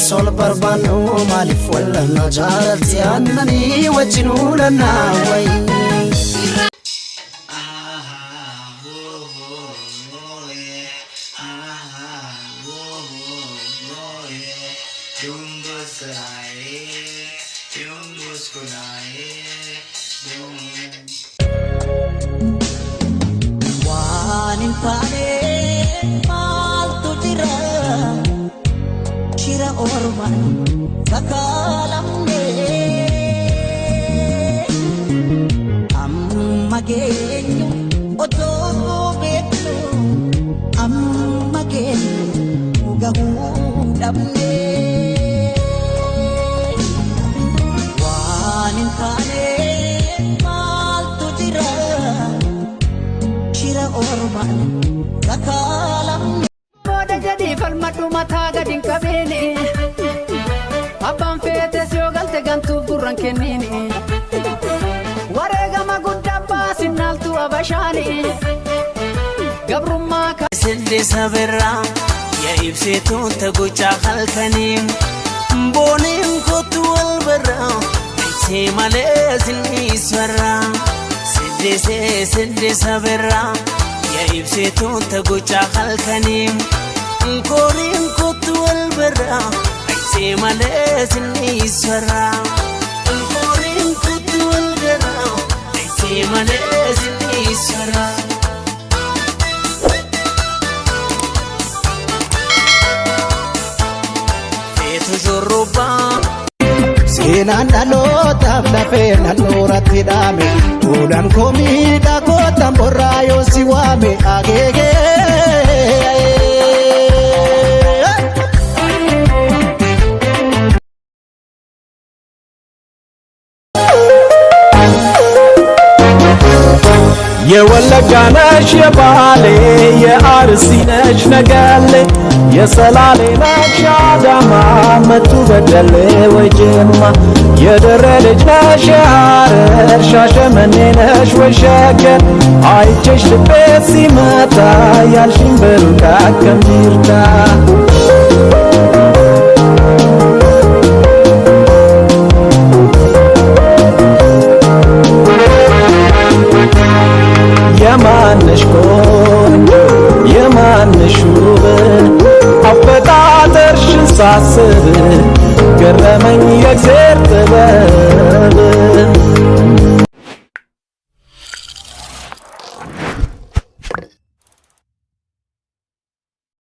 sol barbanu malif wala najarati annani wajnulana way Wanin pade mal tu Shira orman kakalam ne amma genyo oto betlo amma genyo gahu damne wanin kane mal tu Shira orman kakalam jadi falmatu mata gadin kabene abban fete syogalte gantu burran kennini warega magudda basinaltu abashani gabrumma ka sinde sabra ya ibsetu tagucha khalkanim bonim kotu albara se male sinni swara sinde sabra ya ibsetu tagucha khalkanim Korin kotu albara se male sinni swara Korin kotu albara se male sinni swara Fetu jorroba Sinan dalota flafena lorati dame ulan komida kotam borayo siwame agege የወለጋ ነሽ የባሌ የአርሲ ነሽ ነገሌ የሰላሌ ነሽ አዳማ መቱ በደሌ ወይ ጅማ የደሬ ልጅ ነሽ የሐረር ሻሸመኔ ነሽ ወይ ሸገር አይቼሽ ልቤ ሲመታ ያልሽኝ በሩቅ ከምቢርታ የማንሽ ቆንጆ የማንሽ ውብ አፈጣጠርሽን ሳስብ ገረመኝ የእግዚአብሔር ጥበብ